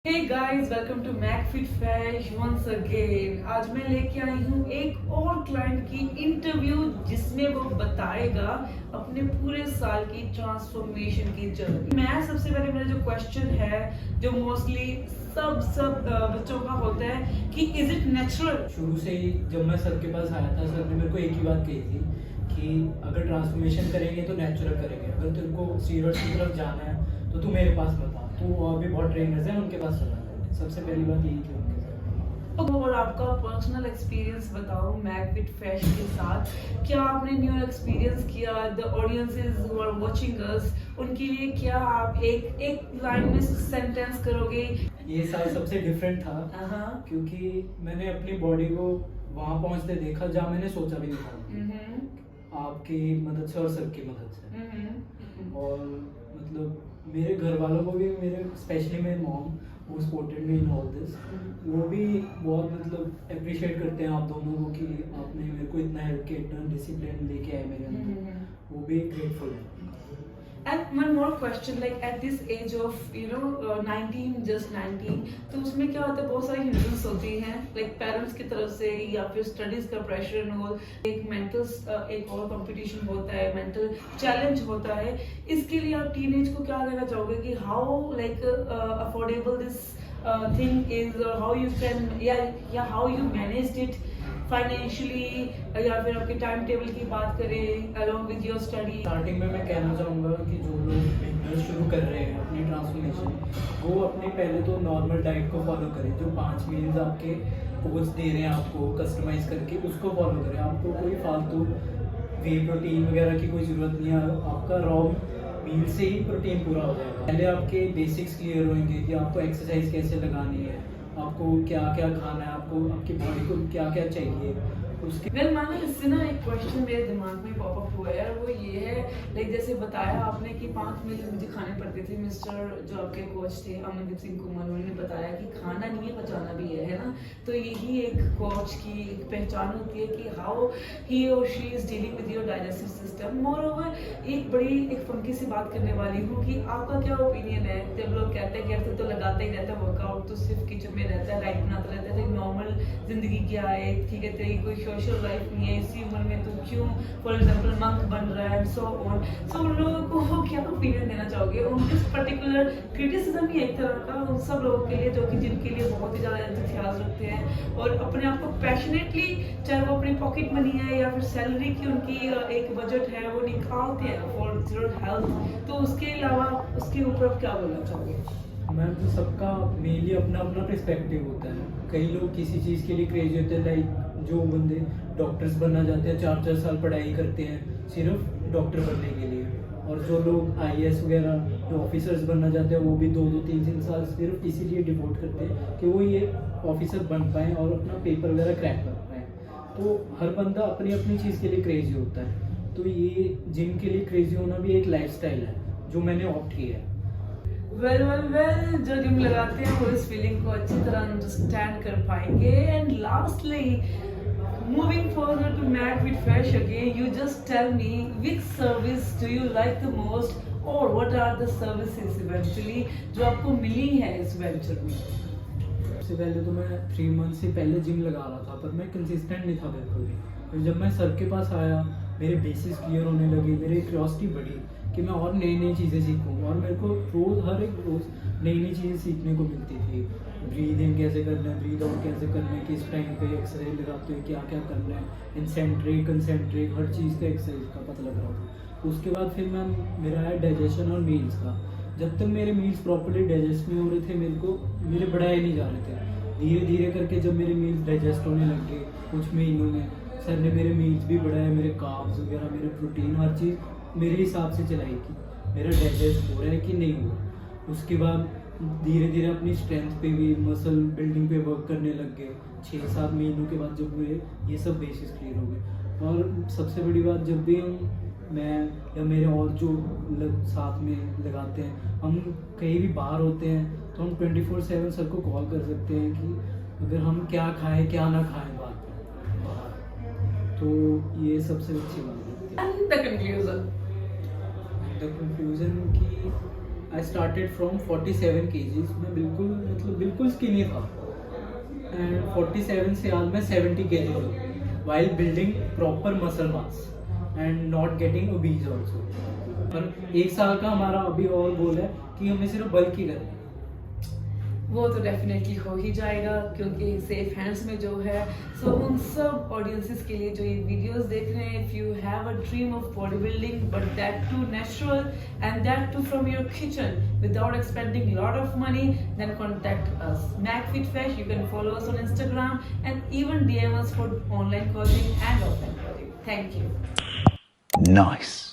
Hey guys, welcome to McFit Fash once again. आज मैं लेके आई हूँ एक और क्लाइंट की इंटरव्यू जिसमें वो बताएगा अपने पूरे साल की ट्रांसफॉर्मेशन की जर्नी। मैं सबसे पहले मेरा जो क्वेश्चन है जो मोस्टली सब बच्चों का होता है कि इज इट नेचुरल। शुरू से ही जब मैं सर के पास आया था, सर ने मेरे को एक ही बात कही थी कि अगर ट्रांसफॉर्मेशन करेंगे तो नेचुरल करेंगे, अगर तेरे को स्टीरॉइड्स की तरफ जाना है तो तू मेरे पास मत आ, तू और भी बहुत ट्रेनर्स हैं उनके पास चला जा। सबसे पहली बात यही थी उनके साथ। और आपका पर्सनल एक्सपीरियंस बताओ मैकफिट फैश के साथ। क्या आपने न्यू एक्सपीरियंस किया? The audiences who are watching us, उनके लिए क्या आप एक लाइन में सेंटेंस करोगे? ये साल सबसे डिफरेंट था क्योंकि मैंने अपनी बॉडी को वहाँ पहुँचते देखा जहाँ मैंने सोचा भी नहीं था, आपकी मदद से और सर की मदद से। और मतलब मेरे घर वालों को भी, मेरे स्पेशली मेरे mom who supported me in all this, वो भी बहुत मतलब अप्रिशिएट करते हैं आप दोनों को कि आपने मेरे को इतना हेल्प किया, इतना डिसिप्लिन लेके आए मेरे अंदर, वो भी ग्रेटफुल है। And one more question, like at this age of 19, just 19, तो उसमें क्या होता है, बहुत सारी hindrance होती हैं, like पेरेंट्स की तरफ से या फिर स्टडीज का प्रेशर एंड ऑल, एक मेंटल एक और कंपटीशन होता है, मेंटल चैलेंज होता है। इसके लिए आप टीनेज को क्या कहना चाहोगे कि how like affordable this thing is, और हाउ यू कैन या how you managed it financially, या फिर आपके टाइम टेबल की बात करें along with your study? Starting में मैं कहना चाहूँगा कि जो लोग बिजनेस शुरू कर रहे हैं अपनी ट्रांसफॉर्मेशन, वो अपने पहले तो नॉर्मल डाइट को फॉलो करें, जो 5 मील्स आपके कोच दे रहे हैं आपको कस्टमाइज करके, उसको फॉलो करें। आपको कोई फालतू वे प्रोटीन वगैरह की कोई ज़रूरत नहीं है, आपका रॉ मील से ही प्रोटीन पूरा हो जाएगा। पहले आपके बेसिक्स क्लियर होंगे कि आपको एक्सरसाइज कैसे लगानी है, आपको क्या क्या खाना है, आपको आपकी बॉडी को क्या क्या चाहिए उसके। वेल मानो इससे ना एक क्वेश्चन मेरे दिमाग में पॉपअप हुआ है, और वो ये है, लाइक जैसे बताया आपने कि 5 मील मुझे खाने पड़ते थे। मिस्टर जो आपके कोच थे अमनदीप सिंह कुमार, उन्होंने बताया कि खाना नहीं है, पचाना भी है ना। तो यही एक कोच की एक पहचान होती है कि हाउ ही और she is dealing with your digestive system. More over एक बड़ी एक फंकी सी बात करने वाली हूँ कि आपका क्या ओपिनियन है जब लोग कहते हैं कि ऐसे तो लगाता ही रहता है वर्कआउट, तो सिर्फ किचन में रहता है, राइट बनाता रहता है, नॉर्मल जिंदगी क्या है, ठीक है, तेरी कोई सोशल लाइफ नहीं है, इसी उम्र में तो क्यों फॉर एग्जांपल मंक बन रहा है, सो ऑन। सो उन लोगों को क्या ओपिनियन देना चाहोगे उन दिस पर्टिकुलर क्रिटिसिज्म ही एक तरह का उन सब लोगों के लिए जो कि जिनके लिए बहुत ही ज़्यादा ख्याल रखते हैं और अपने आप को पैशनेटली, चाहे वो अपनी पॉकेट मनी है या फिर सैलरी की उनकी एक बजट है, वो निकालते हैं फॉर जीरो हेल्थ। तो उसके अलावा उसके ऊपर क्या बोलना चाहोगे? मैम, तो सबका मेनली अपना अपना पर्सपेक्टिव होता है। कई लोग किसी चीज़ के लिए क्रेज होते हैं, लाइक जो बंदे डॉक्टर्स बनना चाहते हैं 4-4 साल पढ़ाई करते हैं सिर्फ डॉक्टर बनने के लिए, और जो लोग आईएएस वगैरह जो ऑफिसर्स बनना चाहते हैं वो भी 2-2, 3-3 साल सिर्फ इसीलिए डिवोट करते हैं कि वो ये ऑफिसर बन पाएँ और अपना पेपर वगैरह क्रैक कर पाएँ। तो हर बंदा अपनी अपनी चीज़ के लिए क्रेजी होता है। तो ये जिम के लिए क्रेजी होना भी एक लाइफस्टाइल है जो मैंने ऑप्ट किया है। वेल, जो जिम लगाते हैं वो इस फीलिंग को अच्छी तरह अंडरस्टैंड कर पाएंगे। And lastly, moving forward to McFit Fash again, you just tell me which service do you like the most, और what are the services eventually जो आपको मिली है इस वेंचर में? सबसे पहले तो मैं 3 मंथ से पहले जिम लगा रहा था, पर मैं कंसिस्टेंट नहीं था बिल्कुल भी। फिर जब मैं सर के पास आया, मेरे बेसिक्स क्लियर होने लगे, मेरी क्यूरियोसिटी बढ़ी कि मैं और नई नई चीज़ें सीखूं, और मेरे को हर एक रोज़ नई नई चीज़ें सीखने को मिलती थी। ब्रीद इन कैसे करना है, ब्रीद आउट कैसे करना है, किस टाइम पे एक्सरसाइज लगाते हुए क्या क्या करना है, इंसेंट्रिक कंसेंट्रिक हर चीज़ का एक्सरसाइज का पता लग रहा था। उसके बाद फिर मैं मेरा है डाइजेशन और मील्स का। जब तक मेरे मील्स प्रॉपर्ली डाइजेस्ट नहीं हो रहे थे, मेरे बढ़ाए नहीं जा रहे थे। धीरे धीरे करके जब मेरे मील्स डाइजेस्ट होने लग गए कुछ महीनों में, सर ने मेरे मील्स भी बढ़ाए, मेरे कार्ब्स वगैरह, मेरे प्रोटीन, हर चीज़ मेरे हिसाब से चलाई कि मेरा डाइजेस्ट हो रहा है कि नहीं हो रहा। उसके बाद धीरे धीरे अपनी स्ट्रेंथ पे भी, मसल बिल्डिंग पे वर्क करने लग गए। 6-7 महीनों के बाद जब मेरे ये सब बेसिस क्लियर हो गए। और सबसे बड़ी बात, जब भी मैं या मेरे और जो साथ में लगाते हैं, हम कहीं भी बाहर होते हैं तो हम 24/7 सर को कॉल कर सकते हैं कि अगर हम क्या खाएं क्या ना खाएं बाहर। तो ये सबसे अच्छी बात है। And the conclusion? The conclusion की आई स्टार्टेड फ्रॉम 47 kgs। मैं बिल्कुल मतलब बिल्कुल स्किनी था एंड 47 से आज मैं 70 kg हूँ while building proper muscle mass and not getting obese also. और 1 साल का हमारा अभी और गोल है कि हमें सिर्फ बल्क ही करना है। वो तो डेफिनेटली हो ही जाएगा क्योंकि सेफ हैंड्स में जो है। सो उन सब ऑडियंसेस के लिए जो ये वीडियोस देख रहे हैं, if you have a dream of body building but that too natural and that too from your kitchen without expending lot of money, then contact us MacFitFresh। You can follow us on Instagram and even DM us for online coaching and offline coaching. Thank you. Nice.